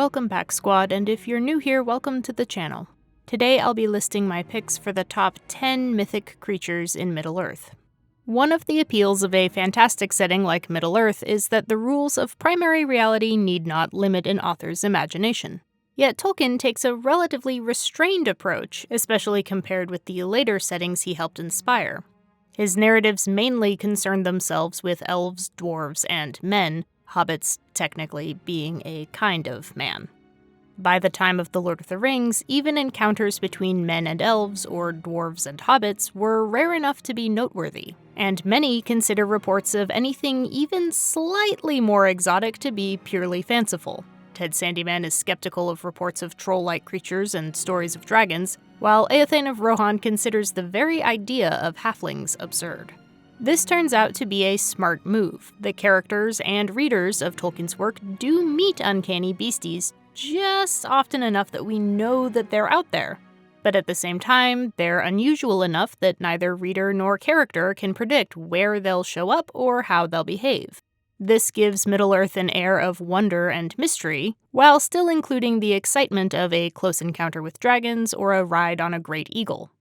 Welcome back, squad, and if you're new here, welcome to the channel. Today I'll be listing my picks for the top 10 mythic creatures in Middle-earth. One of the appeals of a fantastic setting like Middle-earth is that the rules of primary reality need not limit an author's imagination. Yet Tolkien takes a relatively restrained approach, especially compared with the later settings he helped inspire. His narratives mainly concern themselves with elves, dwarves, and men, hobbits technically being a kind of man. By the time of The Lord of the Rings, even encounters between men and elves, or dwarves and hobbits, were rare enough to be noteworthy, and many consider reports of anything even slightly more exotic to be purely fanciful. Ted Sandyman is skeptical of reports of troll-like creatures and stories of dragons, while Eothane of Rohan considers the very idea of halflings absurd. This turns out to be a smart move. The characters and readers of Tolkien's work do meet uncanny beasties just often enough that we know that they're out there. But at the same time, they're unusual enough that neither reader nor character can predict where they'll show up or how they'll behave. This gives Middle-earth an air of wonder and mystery, while still including the excitement of a close encounter with dragons or a ride on a great eagle.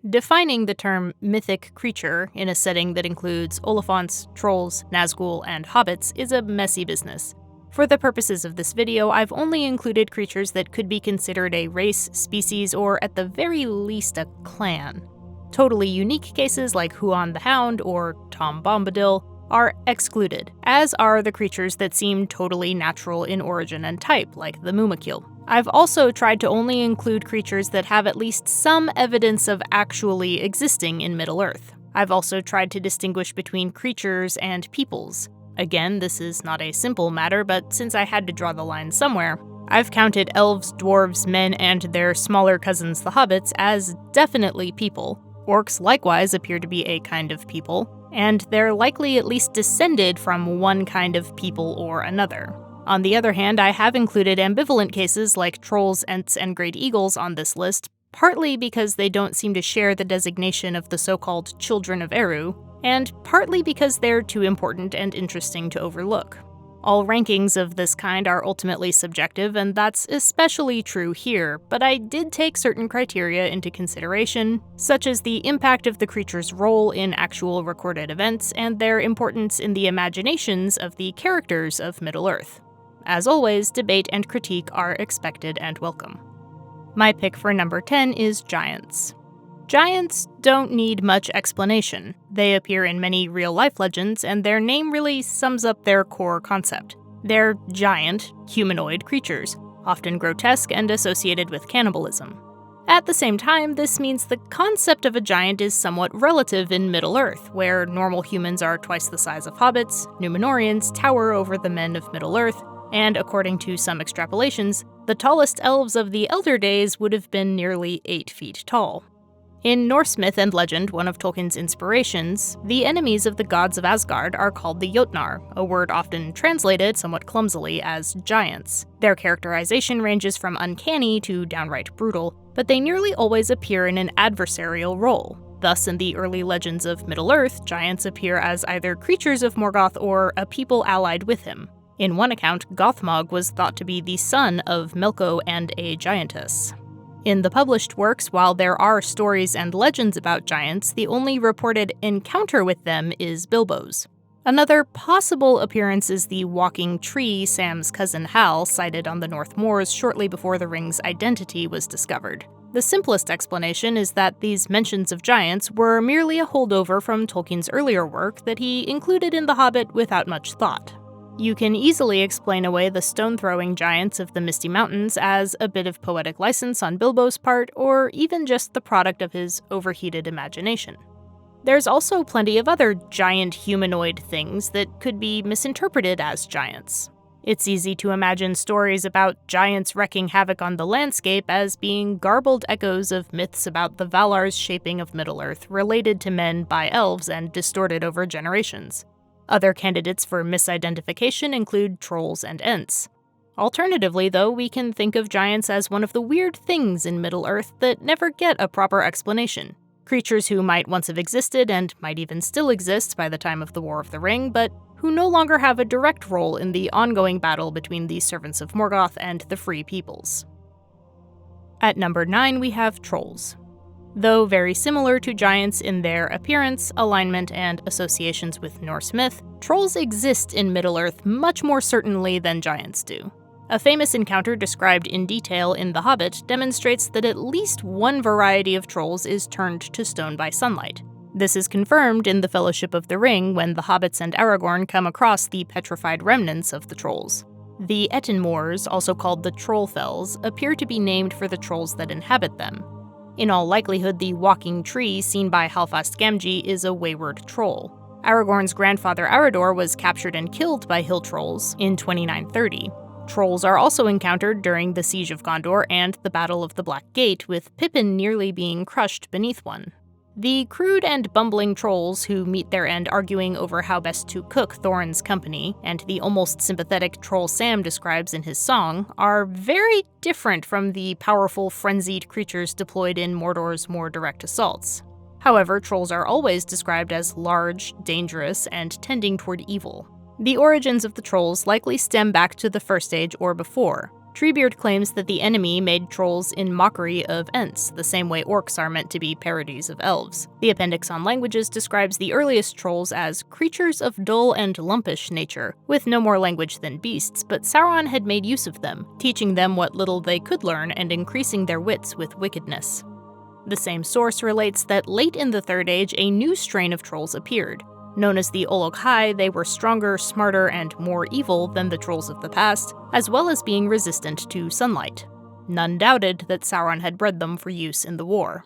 Defining the term mythic creature in a setting that includes Oliphants, trolls, Nazgul, and hobbits is a messy business. For the purposes of this video, I've only included creatures that could be considered a race, species, or at the very least a clan. Totally unique cases like Huon the Hound or Tom Bombadil are excluded, as are the creatures that seem totally natural in origin and type, like the Mumakil. I've also tried to only include creatures that have at least some evidence of actually existing in Middle-earth. I've also tried to distinguish between creatures and peoples. Again, this is not a simple matter, but since I had to draw the line somewhere, I've counted elves, dwarves, men, and their smaller cousins the hobbits as definitely people. Orcs likewise appear to be a kind of people, and they're likely at least descended from one kind of people or another. On the other hand, I have included ambivalent cases like trolls, ents, and great eagles on this list, partly because they don't seem to share the designation of the so-called Children of Eru, and partly because they're too important and interesting to overlook. All rankings of this kind are ultimately subjective, and that's especially true here, but I did take certain criteria into consideration, such as the impact of the creature's role in actual recorded events and their importance in the imaginations of the characters of Middle-earth. As always, debate and critique are expected and welcome. My pick for number 10 is giants. Giants don't need much explanation. They appear in many real-life legends, and their name really sums up their core concept. They're giant, humanoid creatures, often grotesque and associated with cannibalism. At the same time, this means the concept of a giant is somewhat relative in Middle-earth, where normal humans are twice the size of hobbits, Númenóreans tower over the men of Middle-earth, and according to some extrapolations, the tallest elves of the Elder Days would have been nearly 8 feet tall. In Norse myth and legend, one of Tolkien's inspirations, the enemies of the gods of Asgard are called the Jotnar, a word often translated, somewhat clumsily, as giants. Their characterization ranges from uncanny to downright brutal, but they nearly always appear in an adversarial role. Thus, in the early legends of Middle-earth, giants appear as either creatures of Morgoth or a people allied with him. In one account, Gothmog was thought to be the son of Melko and a giantess. In the published works, while there are stories and legends about giants, the only reported encounter with them is Bilbo's. Another possible appearance is the walking tree Sam's cousin Hal sighted on the North Moors shortly before the ring's identity was discovered. The simplest explanation is that these mentions of giants were merely a holdover from Tolkien's earlier work that he included in The Hobbit without much thought. You can easily explain away the stone-throwing giants of the Misty Mountains as a bit of poetic license on Bilbo's part, or even just the product of his overheated imagination. There's also plenty of other giant humanoid things that could be misinterpreted as giants. It's easy to imagine stories about giants wreaking havoc on the landscape as being garbled echoes of myths about the Valar's shaping of Middle-earth related to men by elves and distorted over generations. Other candidates for misidentification include trolls and ents. Alternatively, though, we can think of giants as one of the weird things in Middle-earth that never get a proper explanation. Creatures who might once have existed and might even still exist by the time of the War of the Ring, but who no longer have a direct role in the ongoing battle between the Servants of Morgoth and the Free Peoples. At number 9, we have Trolls. Though very similar to giants in their appearance, alignment, and associations with Norse myth, trolls exist in Middle-earth much more certainly than giants do. A famous encounter described in detail in The Hobbit demonstrates that at least one variety of trolls is turned to stone by sunlight. This is confirmed in The Fellowship of the Ring when the hobbits and Aragorn come across the petrified remnants of the trolls. The Etten Moors, also called the Trollfells, appear to be named for the trolls that inhabit them. In all likelihood, the walking tree seen by Halfast Gamgee is a wayward troll. Aragorn's grandfather Arador was captured and killed by hill trolls in 2930. Trolls are also encountered during the Siege of Gondor and the Battle of the Black Gate, with Pippin nearly being crushed beneath one. The crude and bumbling trolls who meet their end arguing over how best to cook Thorin's company, and the almost sympathetic troll Sam describes in his song, are very different from the powerful, frenzied creatures deployed in Mordor's more direct assaults. However, trolls are always described as large, dangerous, and tending toward evil. The origins of the trolls likely stem back to the First Age or before. Treebeard claims that the enemy made trolls in mockery of Ents, the same way orcs are meant to be parodies of elves. The Appendix on Languages describes the earliest trolls as creatures of dull and lumpish nature, with no more language than beasts, but Sauron had made use of them, teaching them what little they could learn and increasing their wits with wickedness. The same source relates that late in the Third Age, a new strain of trolls appeared. Known as the Olog-hai, they were stronger, smarter, and more evil than the trolls of the past, as well as being resistant to sunlight. None doubted that Sauron had bred them for use in the war.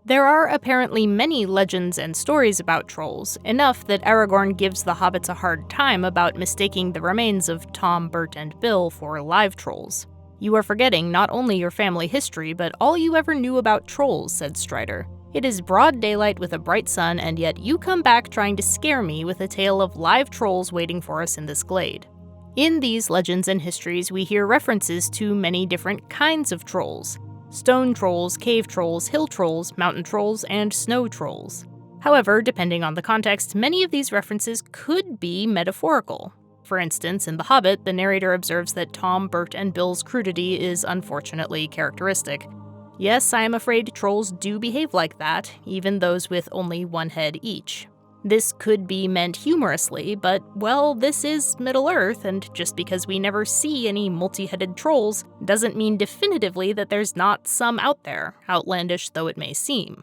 There are apparently many legends and stories about trolls, enough that Aragorn gives the hobbits a hard time about mistaking the remains of Tom, Bert, and Bill for live trolls. "You are forgetting not only your family history, but all you ever knew about trolls," said Strider. "It is broad daylight with a bright sun, and yet you come back trying to scare me with a tale of live trolls waiting for us in this glade." In these legends and histories, we hear references to many different kinds of trolls: stone trolls, cave trolls, hill trolls, mountain trolls, and snow trolls. However, depending on the context, many of these references could be metaphorical. For instance, in The Hobbit, the narrator observes that Tom, Bert, and Bill's crudity is unfortunately characteristic. Yes, I am afraid trolls do behave like that, even those with only one head each. This could be meant humorously, but, well, this is Middle-earth, and just because we never see any multi-headed trolls doesn't mean definitively that there's not some out there, outlandish though it may seem.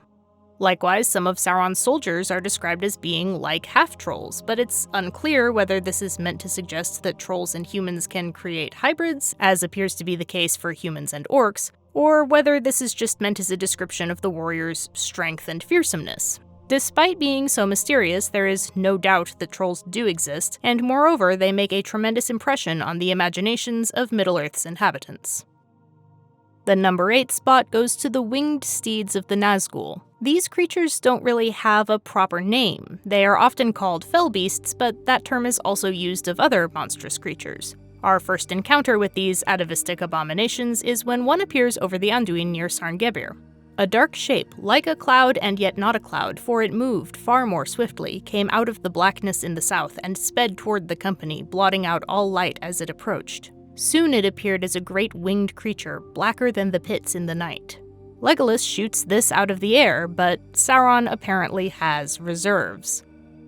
Likewise, some of Sauron's soldiers are described as being like half-trolls, but it's unclear whether this is meant to suggest that trolls and humans can create hybrids, as appears to be the case for humans and orcs, or whether this is just meant as a description of the warrior's strength and fearsomeness. Despite being so mysterious, there is no doubt that trolls do exist, and moreover, they make a tremendous impression on the imaginations of Middle-earth's inhabitants. The number 8 spot goes to the winged steeds of the Nazgul. These creatures don't really have a proper name. They are often called fell beasts, but that term is also used of other monstrous creatures. Our first encounter with these atavistic abominations is when one appears over the Anduin near Sarngebir. A dark shape, like a cloud and yet not a cloud, for it moved far more swiftly, came out of the blackness in the south and sped toward the company, blotting out all light as it approached. Soon it appeared as a great winged creature, blacker than the pits in the night. Legolas shoots this out of the air, but Sauron apparently has reserves.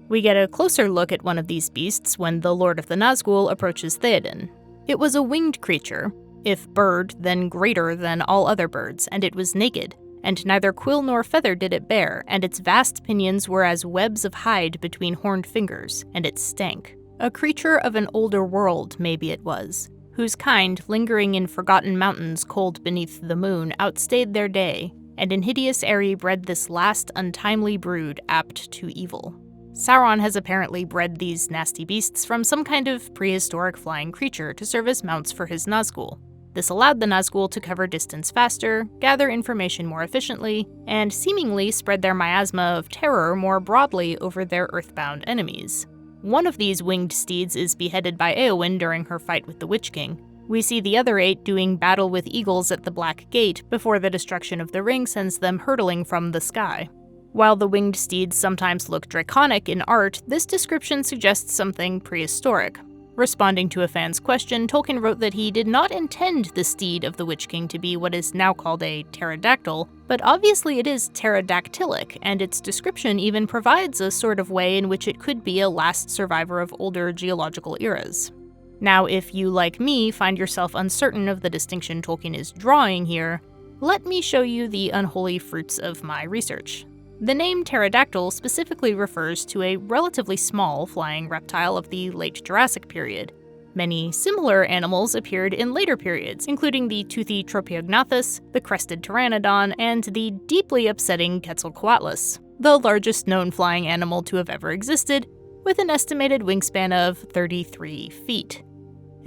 We get a closer look at one of these beasts when the Lord of the Nazgul approaches Theoden. It was a winged creature, if bird, then greater than all other birds, and it was naked, and neither quill nor feather did it bear, and its vast pinions were as webs of hide between horned fingers, and it stank. A creature of an older world, maybe it was, whose kind, lingering in forgotten mountains cold beneath the moon, outstayed their day, and in hideous Eri bred this last untimely brood apt to evil. Sauron has apparently bred these nasty beasts from some kind of prehistoric flying creature to serve as mounts for his Nazgul. This allowed the Nazgul to cover distance faster, gather information more efficiently, and seemingly spread their miasma of terror more broadly over their earthbound enemies. One of these winged steeds is beheaded by Éowyn during her fight with the Witch King. We see the other 8 doing battle with eagles at the Black Gate before the destruction of the ring sends them hurtling from the sky. While the winged steeds sometimes look draconic in art, this description suggests something prehistoric. Responding to a fan's question, Tolkien wrote that he did not intend the steed of the Witch King to be what is now called a pterodactyl, but obviously it is pterodactylic, and its description even provides a sort of way in which it could be a last survivor of older geological eras. Now, if you, like me, find yourself uncertain of the distinction Tolkien is drawing here, let me show you the unholy fruits of my research. The name pterodactyl specifically refers to a relatively small flying reptile of the late Jurassic period. Many similar animals appeared in later periods, including the toothy Tropeognathus, the crested pteranodon, and the deeply upsetting Quetzalcoatlus, the largest known flying animal to have ever existed, with an estimated wingspan of 33 feet.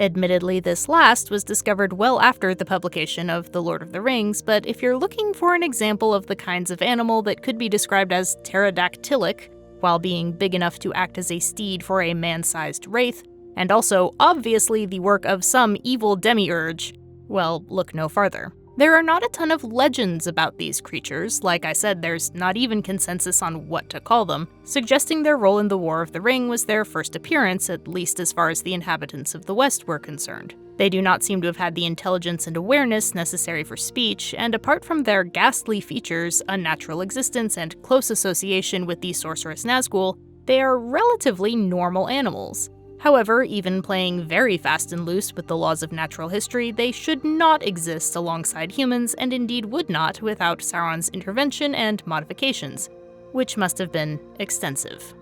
Admittedly, this last was discovered well after the publication of The Lord of the Rings, but if you're looking for an example of the kinds of animal that could be described as pterodactylic, while being big enough to act as a steed for a man-sized wraith, and also obviously the work of some evil demiurge, well, look no farther. There are not a ton of legends about these creatures. Like I said, there's not even consensus on what to call them, suggesting their role in the War of the Ring was their first appearance, at least as far as the inhabitants of the West were concerned. They do not seem to have had the intelligence and awareness necessary for speech, and apart from their ghastly features, unnatural existence, and close association with the sorceress Nazgul, they are relatively normal animals. However, even playing very fast and loose with the laws of natural history, they should not exist alongside humans, and indeed would not without Sauron's intervention and modifications, which must have been extensive.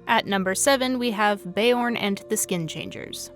At number 7, we have Beorn and the Skin Changers.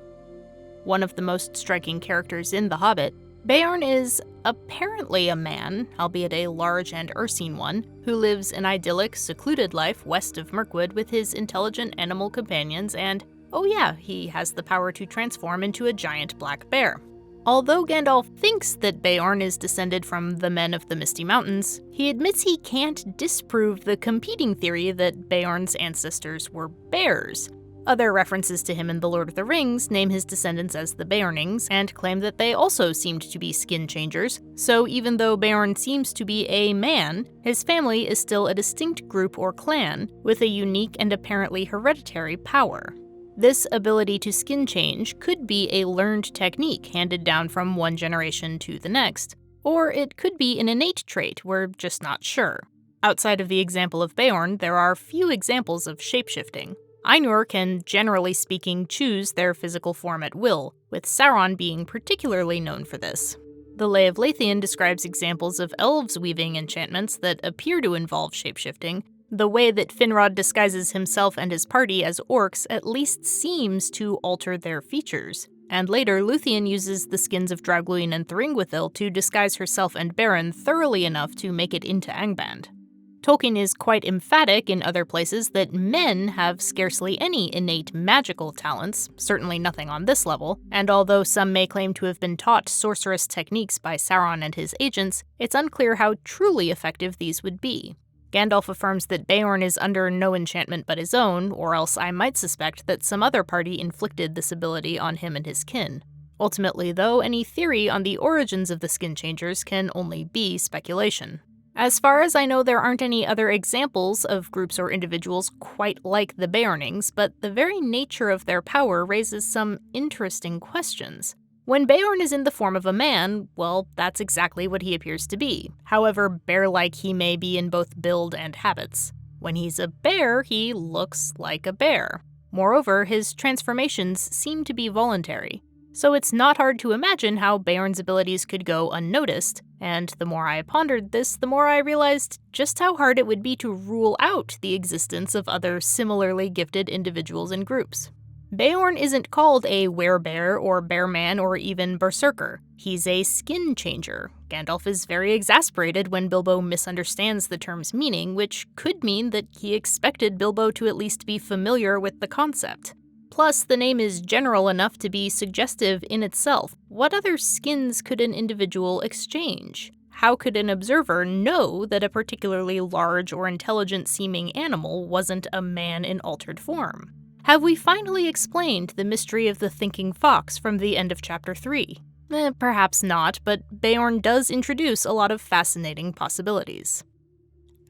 One of the most striking characters in The Hobbit, Beorn is apparently a man, albeit a large and ursine one, who lives an idyllic, secluded life west of Mirkwood with his intelligent animal companions and, oh yeah, he has the power to transform into a giant black bear. Although Gandalf thinks that Beorn is descended from the men of the Misty Mountains, he admits he can't disprove the competing theory that Beorn's ancestors were bears. Other references to him in The Lord of the Rings name his descendants as the Beornings and claim that they also seemed to be skin changers, so even though Beorn seems to be a man, his family is still a distinct group or clan with a unique and apparently hereditary power. This ability to skin change could be a learned technique handed down from one generation to the next, or it could be an innate trait, we're just not sure. Outside of the example of Beorn, there are few examples of shapeshifting. Ainur can, generally speaking, choose their physical form at will, with Sauron being particularly known for this. The Lay of Leithian describes examples of elves weaving enchantments that appear to involve shapeshifting. The way that Finrod disguises himself and his party as orcs at least seems to alter their features. And later, Luthien uses the skins of Draugluin and Thringwithil to disguise herself and Beren thoroughly enough to make it into Angband. Tolkien is quite emphatic in other places that men have scarcely any innate magical talents, certainly nothing on this level, and although some may claim to have been taught sorceress techniques by Sauron and his agents, it's unclear how truly effective these would be. Gandalf affirms that Beorn is under no enchantment but his own, or else I might suspect that some other party inflicted this ability on him and his kin. Ultimately, though, any theory on the origins of the Skin Changers can only be speculation. As far as I know, there aren't any other examples of groups or individuals quite like the Beornings, but the very nature of their power raises some interesting questions. When Beorn is in the form of a man, well, that's exactly what he appears to be, however bear-like he may be in both build and habits. When he's a bear, he looks like a bear. Moreover, his transformations seem to be voluntary. So it's not hard to imagine how Beorn's abilities could go unnoticed, and the more I pondered this, the more I realized just how hard it would be to rule out the existence of other similarly gifted individuals and groups. Beorn isn't called a werebear or bearman or even berserker. He's a skin changer. Gandalf is very exasperated when Bilbo misunderstands the term's meaning, which could mean that he expected Bilbo to at least be familiar with the concept. Plus, the name is general enough to be suggestive in itself. What other skins could an individual exchange? How could an observer know that a particularly large or intelligent-seeming animal wasn't a man in altered form? Have we finally explained the mystery of the thinking fox from the end of Chapter 3? Perhaps not, but Beorn does introduce a lot of fascinating possibilities.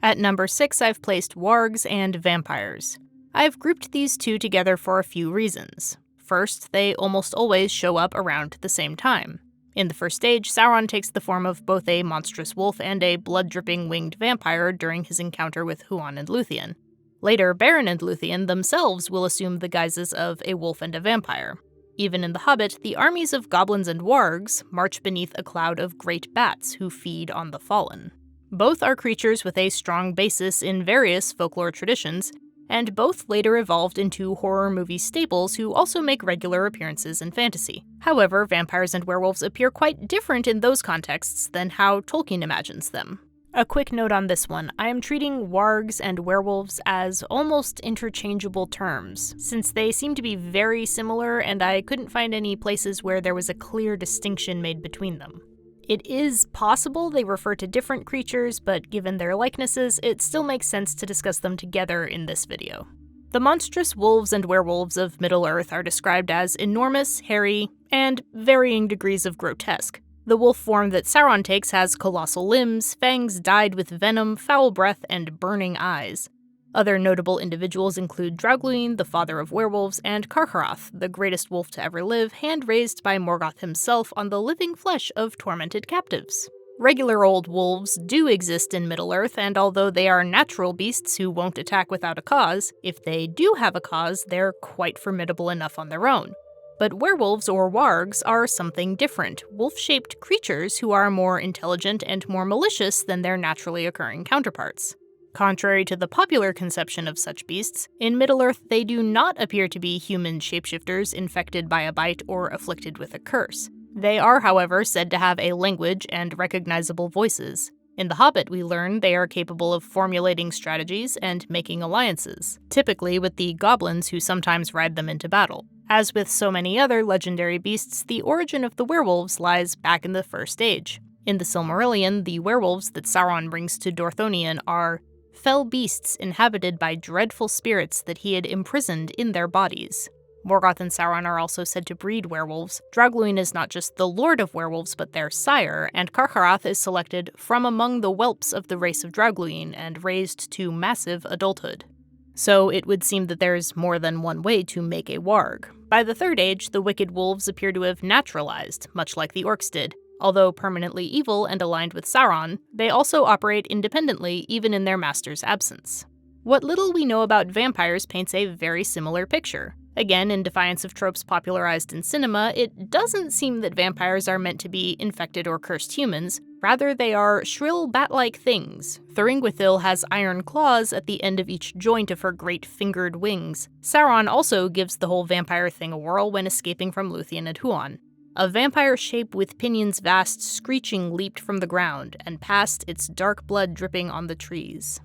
At number 6, I've placed wargs and vampires. I've grouped these two together for a few reasons. First, they almost always show up around the same time. In the first stage, Sauron takes the form of both a monstrous wolf and a blood-dripping winged vampire during his encounter with Huan and Luthien. Later, Beren and Luthien themselves will assume the guises of a wolf and a vampire. Even in The Hobbit, the armies of goblins and wargs march beneath a cloud of great bats who feed on the fallen. Both are creatures with a strong basis in various folklore traditions, and both later evolved into horror movie staples who also make regular appearances in fantasy. However, vampires and werewolves appear quite different in those contexts than how Tolkien imagines them. A quick note on this one, I am treating wargs and werewolves as almost interchangeable terms, since they seem to be very similar and I couldn't find any places where there was a clear distinction made between them. It is possible they refer to different creatures, but given their likenesses, it still makes sense to discuss them together in this video. The monstrous wolves and werewolves of Middle-earth are described as enormous, hairy, and varying degrees of grotesque. The wolf form that Sauron takes has colossal limbs, fangs dyed with venom, foul breath, and burning eyes. Other notable individuals include Draugluin, the father of werewolves, and Carcharoth, the greatest wolf to ever live, hand-raised by Morgoth himself on the living flesh of tormented captives. Regular old wolves do exist in Middle-earth, and although they are natural beasts who won't attack without a cause, if they do have a cause, they're quite formidable enough on their own. But werewolves or wargs are something different, wolf-shaped creatures who are more intelligent and more malicious than their naturally occurring counterparts. Contrary to the popular conception of such beasts, in Middle-earth they do not appear to be human shapeshifters infected by a bite or afflicted with a curse. They are, however, said to have a language and recognizable voices. In The Hobbit, we learn they are capable of formulating strategies and making alliances, typically with the goblins who sometimes ride them into battle. As with so many other legendary beasts, the origin of the werewolves lies back in the First Age. In the Silmarillion, the werewolves that Sauron brings to Dorthonion are fell beasts inhabited by dreadful spirits that he had imprisoned in their bodies. Morgoth and Sauron are also said to breed werewolves. Draugluin is not just the lord of werewolves, but their sire, and Carcharoth is selected from among the whelps of the race of Draugluin and raised to massive adulthood. So it would seem that there's more than one way to make a warg. By the Third Age, the wicked wolves appear to have naturalized, much like the orcs did. Although permanently evil and aligned with Sauron, they also operate independently even in their master's absence. What little we know about vampires paints a very similar picture. Again, in defiance of tropes popularized in cinema, it doesn't seem that vampires are meant to be infected or cursed humans. Rather, they are shrill bat-like things. Thuringwithil has iron claws at the end of each joint of her great fingered wings. Sauron also gives the whole vampire thing a whirl when escaping from Luthien and Huan. A vampire shape with pinions vast screeching leaped from the ground, and passed its dark blood dripping on the trees.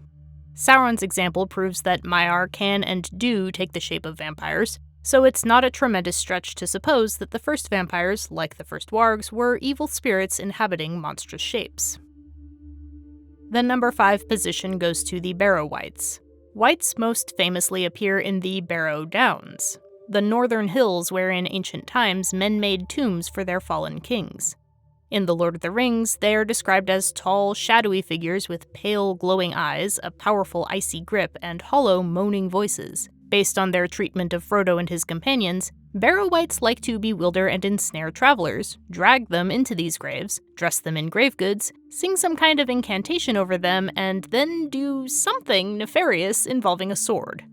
Sauron's example proves that Maiar can and do take the shape of vampires, so it's not a tremendous stretch to suppose that the first vampires, like the first wargs, were evil spirits inhabiting monstrous shapes. The number 5 position goes to the Barrow Wights. Wights most famously appear in the Barrow Downs, the northern hills where in ancient times men made tombs for their fallen kings. In The Lord of the Rings, they are described as tall, shadowy figures with pale, glowing eyes, a powerful icy grip, and hollow, moaning voices. Based on their treatment of Frodo and his companions, Barrow Wights like to bewilder and ensnare travelers, drag them into these graves, dress them in grave goods, sing some kind of incantation over them, and then do something nefarious involving a sword.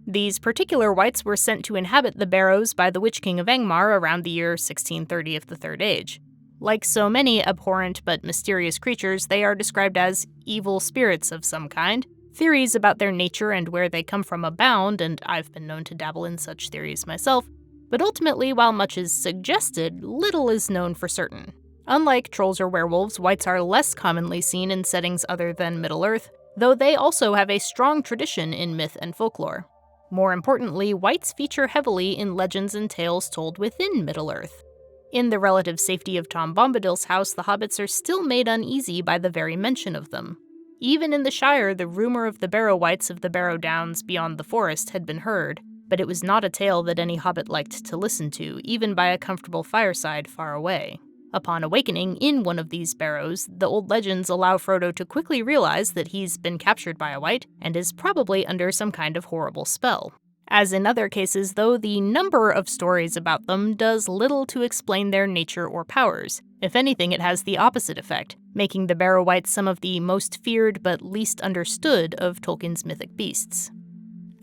These particular wights were sent to inhabit the Barrows by the Witch King of Angmar around the year 1630 of the Third Age. Like so many abhorrent but mysterious creatures, they are described as evil spirits of some kind. Theories about their nature and where they come from abound, and I've been known to dabble in such theories myself, but ultimately, while much is suggested, little is known for certain. Unlike trolls or werewolves, wights are less commonly seen in settings other than Middle-earth, though they also have a strong tradition in myth and folklore. More importantly, wights feature heavily in legends and tales told within Middle-earth. In the relative safety of Tom Bombadil's house, the hobbits are still made uneasy by the very mention of them. Even in the Shire, the rumor of the Barrow Wights of the Barrow Downs beyond the forest had been heard, but it was not a tale that any hobbit liked to listen to, even by a comfortable fireside far away. Upon awakening in one of these barrows, the old legends allow Frodo to quickly realize that he's been captured by a wight and is probably under some kind of horrible spell. As in other cases, though, the number of stories about them does little to explain their nature or powers. If anything, it has the opposite effect, making the Barrow Wights some of the most feared but least understood of Tolkien's mythic beasts.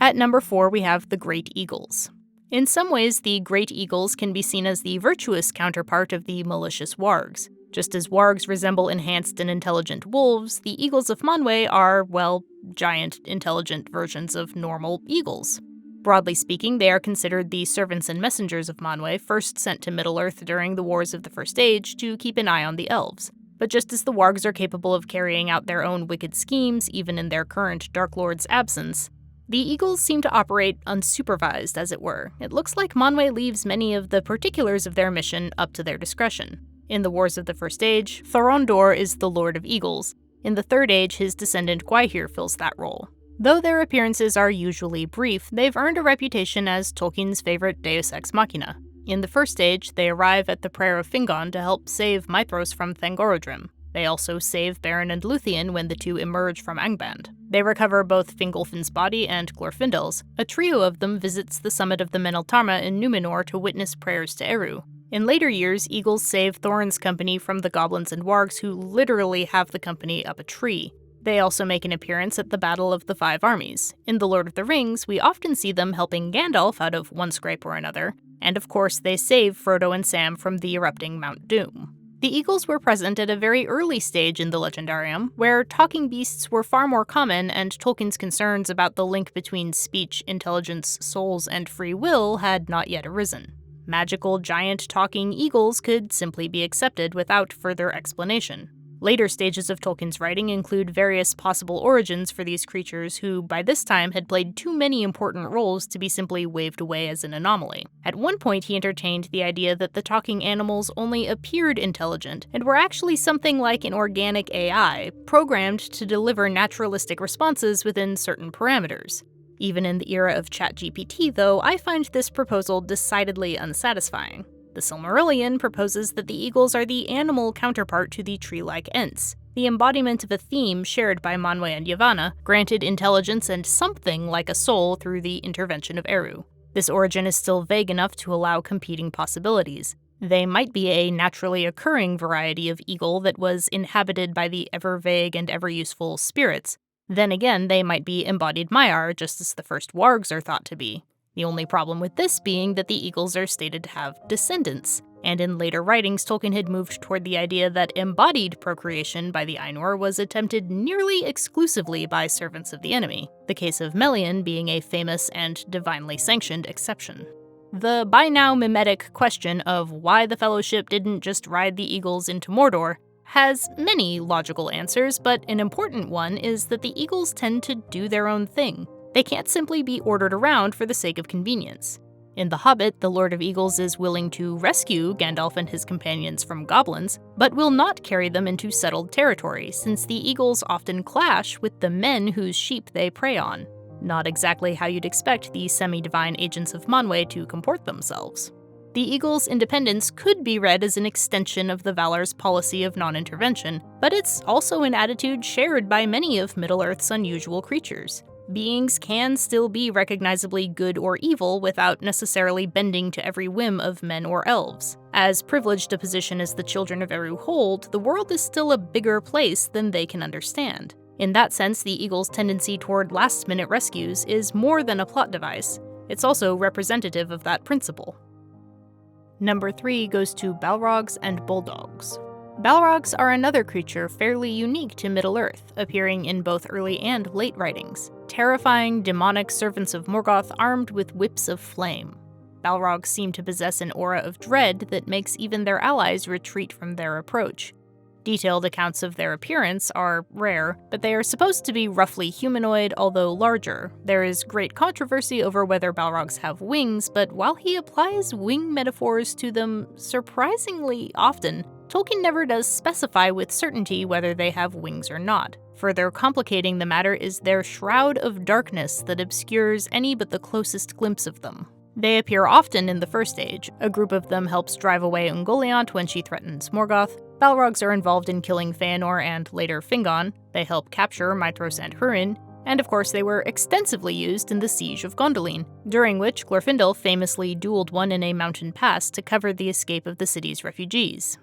At number 4, we have the Great Eagles. In some ways, the Great Eagles can be seen as the virtuous counterpart of the malicious wargs. Just as wargs resemble enhanced and intelligent wolves, the eagles of Manwe are, well, giant, intelligent versions of normal eagles. Broadly speaking, they are considered the servants and messengers of Manwe, first sent to Middle-earth during the Wars of the First Age to keep an eye on the elves. But just as the wargs are capable of carrying out their own wicked schemes, even in their current Dark Lord's absence, the eagles seem to operate unsupervised, as it were. It looks like Manwe leaves many of the particulars of their mission up to their discretion. In the Wars of the First Age, Thorondor is the Lord of Eagles. In the Third Age, his descendant Gwaihir fills that role. Though their appearances are usually brief, they've earned a reputation as Tolkien's favorite deus ex machina. In the First Age, they arrive at the Prayer of Fingon to help save Maedhros from Thangorodrim. They also save Beren and Luthien when the two emerge from Angband. They recover both Fingolfin's body and Glorfindel's. A trio of them visits the summit of the Meneltarma in Numenor to witness prayers to Eru. In later years, eagles save Thorin's company from the goblins and wargs who literally have the company up a tree. They also make an appearance at the Battle of the Five Armies. In The Lord of the Rings, we often see them helping Gandalf out of one scrape or another, and of course they save Frodo and Sam from the erupting Mount Doom. The eagles were present at a very early stage in the Legendarium, where talking beasts were far more common and Tolkien's concerns about the link between speech, intelligence, souls, and free will had not yet arisen. Magical giant talking eagles could simply be accepted without further explanation. Later stages of Tolkien's writing include various possible origins for these creatures who, by this time, had played too many important roles to be simply waved away as an anomaly. At one point, he entertained the idea that the talking animals only appeared intelligent and were actually something like an organic AI, programmed to deliver naturalistic responses within certain parameters. Even in the era of ChatGPT, though, I find this proposal decidedly unsatisfying. The Silmarillion proposes that the eagles are the animal counterpart to the tree-like Ents, the embodiment of a theme shared by Manwe and Yavanna, granted intelligence and something like a soul through the intervention of Eru. This origin is still vague enough to allow competing possibilities. They might be a naturally occurring variety of eagle that was inhabited by the ever-vague and ever-useful spirits. Then again, they might be embodied Maiar, just as the first wargs are thought to be. The only problem with this being that the eagles are stated to have descendants, and in later writings Tolkien had moved toward the idea that embodied procreation by the Ainur was attempted nearly exclusively by servants of the enemy, the case of Melian being a famous and divinely sanctioned exception. The by now mimetic question of why the Fellowship didn't just ride the eagles into Mordor has many logical answers, but an important one is that the eagles tend to do their own thing. They can't simply be ordered around for the sake of convenience. In The Hobbit, the Lord of Eagles is willing to rescue Gandalf and his companions from goblins, but will not carry them into settled territory, since the eagles often clash with the men whose sheep they prey on. Not exactly how you'd expect the semi-divine agents of Manwe to comport themselves. The eagles' independence could be read as an extension of the Valar's policy of non-intervention, but it's also an attitude shared by many of Middle-earth's unusual creatures. Beings can still be recognizably good or evil without necessarily bending to every whim of men or elves. As privileged a position as the children of Eru hold, the world is still a bigger place than they can understand. In that sense, the eagle's tendency toward last-minute rescues is more than a plot device. It's also representative of that principle. Number 3 goes to Balrogs and Bulldogs. Balrogs are another creature fairly unique to Middle-earth, appearing in both early and late writings. Terrifying, demonic servants of Morgoth armed with whips of flame. Balrogs seem to possess an aura of dread that makes even their allies retreat from their approach. Detailed accounts of their appearance are rare, but they are supposed to be roughly humanoid, although larger. There is great controversy over whether Balrogs have wings, but while he applies wing metaphors to them surprisingly often, Tolkien never does specify with certainty whether they have wings or not. Further complicating the matter is their shroud of darkness that obscures any but the closest glimpse of them. They appear often in the First Age. A group of them helps drive away Ungoliant when she threatens Morgoth. Balrogs are involved in killing Feanor and later Fingon. They help capture Maedhros and Húrin. And of course they were extensively used in the Siege of Gondolin, during which Glorfindel famously dueled one in a mountain pass to cover the escape of the city's refugees.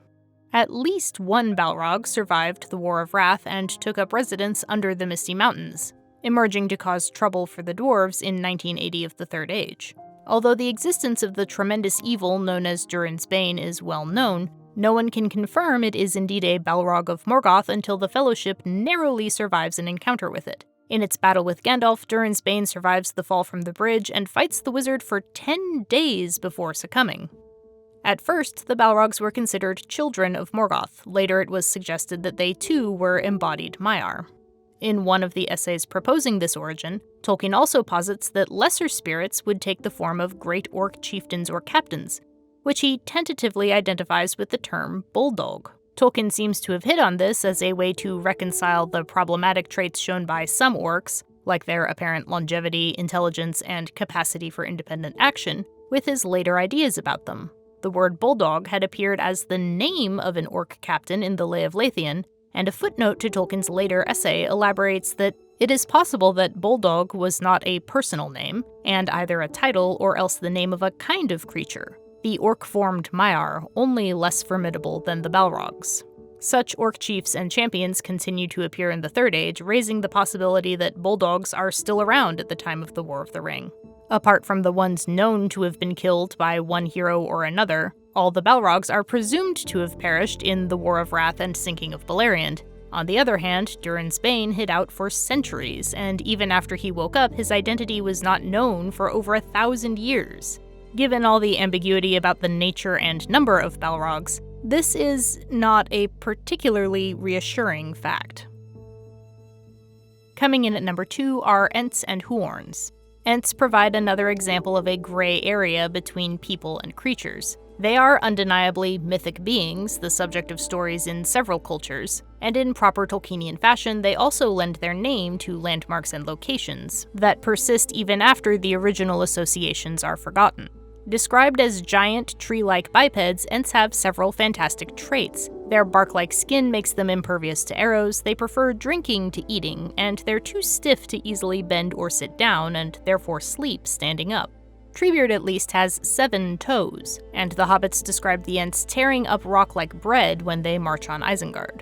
At least one Balrog survived the War of Wrath and took up residence under the Misty Mountains, emerging to cause trouble for the dwarves in 1980 of the Third Age. Although the existence of the tremendous evil known as Durin's Bane is well known, no one can confirm it is indeed a Balrog of Morgoth until the Fellowship narrowly survives an encounter with it. In its battle with Gandalf, Durin's Bane survives the fall from the bridge and fights the wizard for 10 days before succumbing. At first, the Balrogs were considered children of Morgoth. Later it was suggested that they too were embodied Maiar. In one of the essays proposing this origin, Tolkien also posits that lesser spirits would take the form of great orc chieftains or captains, which he tentatively identifies with the term bulldog. Tolkien seems to have hit on this as a way to reconcile the problematic traits shown by some orcs, like their apparent longevity, intelligence, and capacity for independent action, with his later ideas about them. The word bulldog had appeared as the name of an orc captain in the Lay of Leithian, and a footnote to Tolkien's later essay elaborates that it is possible that bulldog was not a personal name, and either a title or else the name of a kind of creature. The orc-formed Maiar, only less formidable than the Balrogs. Such orc chiefs and champions continue to appear in the Third Age, raising the possibility that bulldogs are still around at the time of the War of the Ring. Apart from the ones known to have been killed by one hero or another, all the Balrogs are presumed to have perished in the War of Wrath and sinking of Beleriand. On the other hand, Durin's Bane hid out for centuries, and even after he woke up, his identity was not known for over 1,000 years. Given all the ambiguity about the nature and number of Balrogs, this is not a particularly reassuring fact. Coming in at number 2 are Ents and Huorns. Ents provide another example of a gray area between people and creatures. They are undeniably mythic beings, the subject of stories in several cultures, and in proper Tolkienian fashion, they also lend their name to landmarks and locations that persist even after the original associations are forgotten. Described as giant, tree-like bipeds, Ents have several fantastic traits. Their bark-like skin makes them impervious to arrows, they prefer drinking to eating, and they're too stiff to easily bend or sit down, and therefore sleep standing up. Treebeard at least has 7 toes, and the hobbits describe the Ents tearing up rock like bread when they march on Isengard.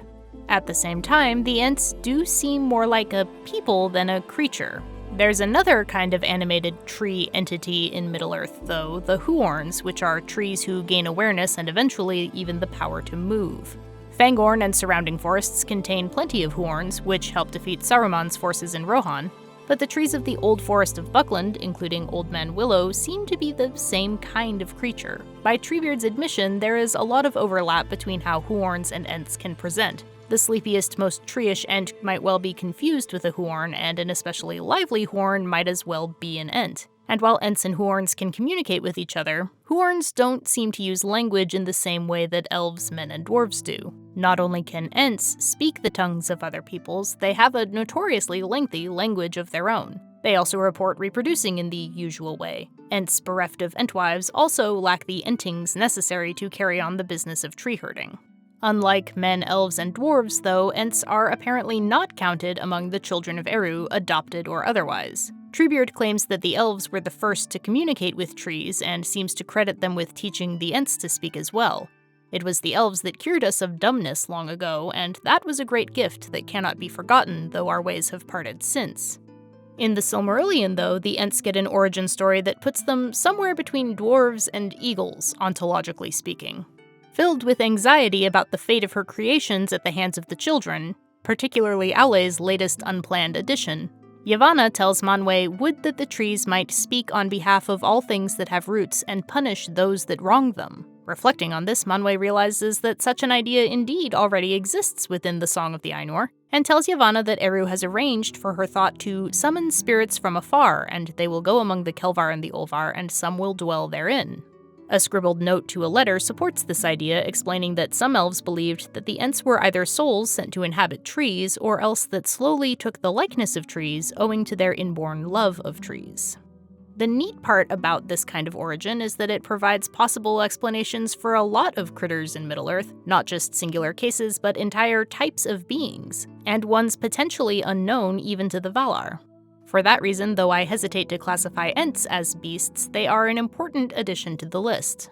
At the same time, the Ents do seem more like a people than a creature. There's another kind of animated tree entity in Middle-earth, though, the Huorns, which are trees who gain awareness and eventually even the power to move. Fangorn and surrounding forests contain plenty of Huorns, which help defeat Saruman's forces in Rohan, but the trees of the Old Forest of Buckland, including Old Man Willow, seem to be the same kind of creature. By Treebeard's admission, there is a lot of overlap between how Huorns and Ents can present. The sleepiest, most tree-ish Ent might well be confused with a Huorn, and an especially lively Huorn might as well be an Ent. And while Ents and Huorns can communicate with each other, Huorns don't seem to use language in the same way that elves, men, and dwarves do. Not only can Ents speak the tongues of other peoples, they have a notoriously lengthy language of their own. They also report reproducing in the usual way. Ents bereft of Entwives also lack the Entings necessary to carry on the business of tree herding. Unlike men, elves, and dwarves, though, Ents are apparently not counted among the children of Eru, adopted or otherwise. Treebeard claims that the elves were the first to communicate with trees and seems to credit them with teaching the Ents to speak as well. It was the elves that cured us of dumbness long ago, and that was a great gift that cannot be forgotten, though our ways have parted since. In the Silmarillion, though, the Ents get an origin story that puts them somewhere between dwarves and eagles, ontologically speaking. Filled with anxiety about the fate of her creations at the hands of the children, particularly Aule's latest unplanned addition, Yavanna tells Manwe would that the trees might speak on behalf of all things that have roots and punish those that wrong them. Reflecting on this, Manwe realizes that such an idea indeed already exists within the Song of the Ainur, and tells Yavanna that Eru has arranged for her thought to summon spirits from afar, and they will go among the Kelvar and the Olvar, and some will dwell therein. A scribbled note to a letter supports this idea, explaining that some elves believed that the Ents were either souls sent to inhabit trees, or else that slowly took the likeness of trees owing to their inborn love of trees. The neat part about this kind of origin is that it provides possible explanations for a lot of critters in Middle-earth, not just singular cases, but entire types of beings, and ones potentially unknown even to the Valar. For that reason, though I hesitate to classify Ents as beasts, they are an important addition to the list.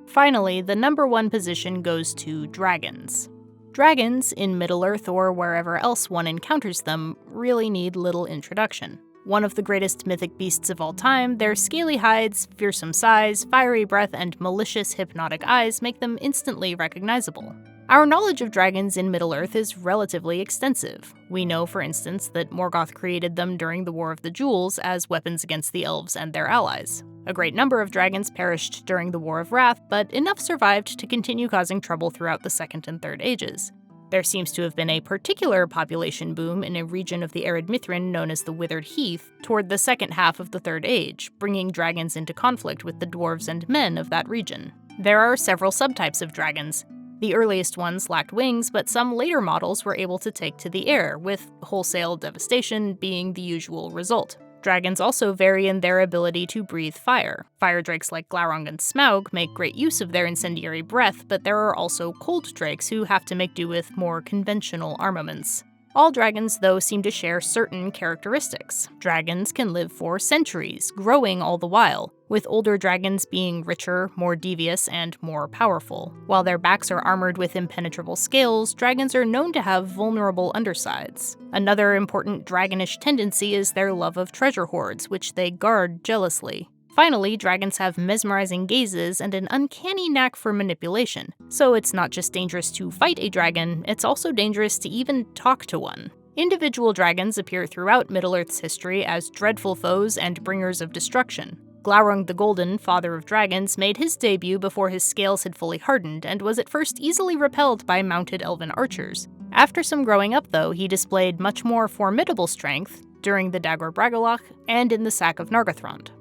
Finally, the number 1 position goes to dragons. Dragons, in Middle-earth or wherever else one encounters them, really need little introduction. One of the greatest mythic beasts of all time, their scaly hides, fearsome size, fiery breath, and malicious hypnotic eyes make them instantly recognizable. Our knowledge of dragons in Middle-earth is relatively extensive. We know, for instance, that Morgoth created them during the War of the Jewels as weapons against the elves and their allies. A great number of dragons perished during the War of Wrath, but enough survived to continue causing trouble throughout the Second and Third Ages. There seems to have been a particular population boom in a region of the arid Mithrin known as the Withered Heath toward the second half of the Third Age, bringing dragons into conflict with the dwarves and men of that region. There are several subtypes of dragons. The earliest ones lacked wings, but some later models were able to take to the air, with wholesale devastation being the usual result. Dragons also vary in their ability to breathe fire. Fire drakes like Glaurung and Smaug make great use of their incendiary breath, but there are also cold drakes who have to make do with more conventional armaments. All dragons, though, seem to share certain characteristics. Dragons can live for centuries, growing all the while, with older dragons being richer, more devious, and more powerful. While their backs are armored with impenetrable scales, dragons are known to have vulnerable undersides. Another important dragonish tendency is their love of treasure hoards, which they guard jealously. Finally, dragons have mesmerizing gazes and an uncanny knack for manipulation, so it's not just dangerous to fight a dragon, it's also dangerous to even talk to one. Individual dragons appear throughout Middle-earth's history as dreadful foes and bringers of destruction. Glaurung the Golden, father of dragons, made his debut before his scales had fully hardened, and was at first easily repelled by mounted elven archers. After some growing up, though, he displayed much more formidable strength during the Dagor Bragollach and in the sack of Nargothrond.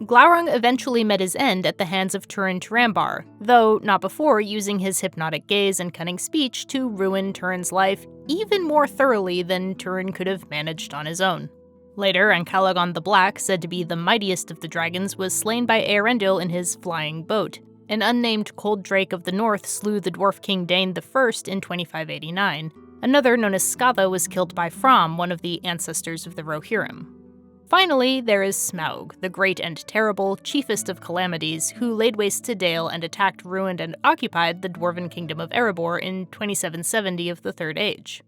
Glaurung eventually met his end at the hands of Turin Turambar, though not before using his hypnotic gaze and cunning speech to ruin Turin's life even more thoroughly than Turin could have managed on his own. Later, Ancalagon the Black, said to be the mightiest of the dragons, was slain by Eärendil in his flying boat. An unnamed cold drake of the north slew the dwarf king Dain I in 2589. Another, known as Skatha, was killed by Fromm, one of the ancestors of the Rohirrim. Finally, there is Smaug, the great and terrible, chiefest of calamities, who laid waste to Dale and attacked, ruined, and occupied the dwarven kingdom of Erebor in 2770 of the Third Age.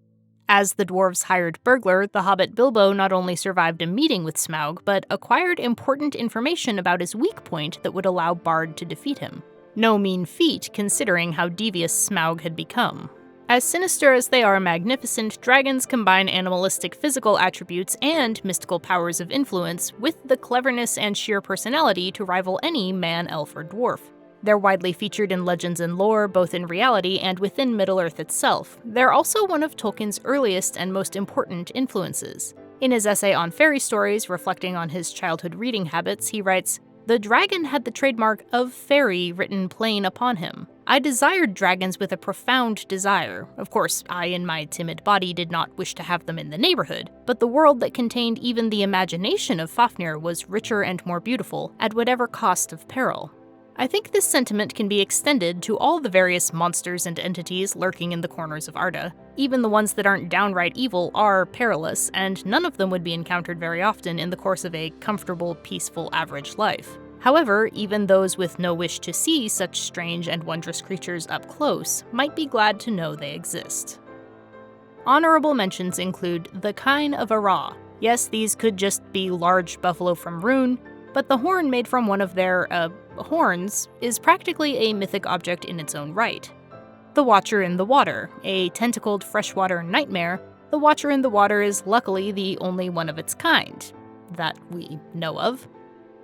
As the dwarves' hired burglar, the hobbit Bilbo not only survived a meeting with Smaug, but acquired important information about his weak point that would allow Bard to defeat him. No mean feat, considering how devious Smaug had become. As sinister as they are magnificent, dragons combine animalistic physical attributes and mystical powers of influence with the cleverness and sheer personality to rival any man, elf, or dwarf. They're widely featured in legends and lore, both in reality and within Middle-earth itself. They're also one of Tolkien's earliest and most important influences. In his essay on fairy stories, reflecting on his childhood reading habits, he writes, "The dragon had the trademark of fairy written plain upon him. I desired dragons with a profound desire. Of course, I in my timid body did not wish to have them in the neighborhood, but the world that contained even the imagination of Fafnir was richer and more beautiful, at whatever cost of peril." I think this sentiment can be extended to all the various monsters and entities lurking in the corners of Arda. Even the ones that aren't downright evil are perilous, and none of them would be encountered very often in the course of a comfortable, peaceful, average life. However, even those with no wish to see such strange and wondrous creatures up close might be glad to know they exist. Honorable mentions include the Kine of Ara. Yes, these could just be large buffalo from Rhûn, but the horn made from one of their, horns is practically a mythic object in its own right. The Watcher in the Water, a tentacled freshwater nightmare. The Watcher in the Water is luckily the only one of its kind, that we know of.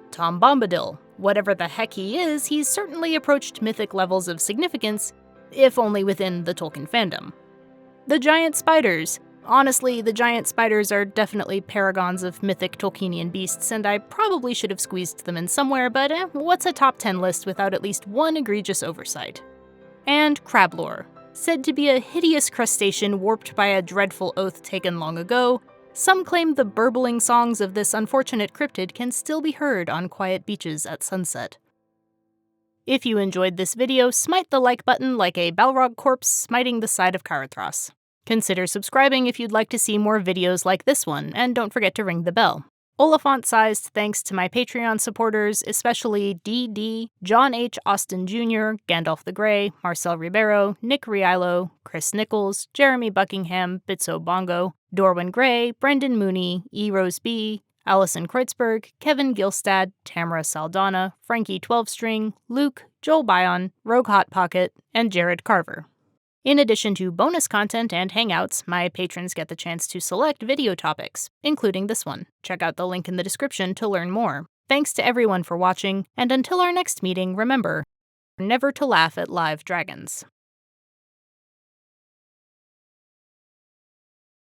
Tom Bombadil. Whatever the heck he is, he's certainly approached mythic levels of significance, if only within the Tolkien fandom. The Giant Spiders. Honestly, the giant spiders are definitely paragons of mythic Tolkienian beasts, and I probably should have squeezed them in somewhere, but what's a top 10 list without at least one egregious oversight? And Crablore. Said to be a hideous crustacean warped by a dreadful oath taken long ago, Some claim the burbling songs of this unfortunate cryptid can still be heard on quiet beaches at sunset. If you enjoyed this video, smite the like button like a Balrog corpse smiting the side of Karathras. Consider subscribing if you'd like to see more videos like this one, and don't forget to ring the bell. Oliphant-sized thanks to my Patreon supporters, especially DD, John H. Austin Jr., Gandalf the Grey, Marcel Ribeiro, Nick Rialo, Chris Nichols, Jeremy Buckingham, Bitso Bongo, Dorwin Gray, Brendan Mooney, E. Rose B., Allison Kreutzberg, Kevin Gilstad, Tamara Saldana, Frankie 12-String, Luke, Joel Bion, Rogue Hot Pocket, and Jared Carver. In addition to bonus content and hangouts, my patrons get the chance to select video topics, including this one. Check out the link in the description to learn more. Thanks to everyone for watching, and until our next meeting, remember, never to laugh at live dragons.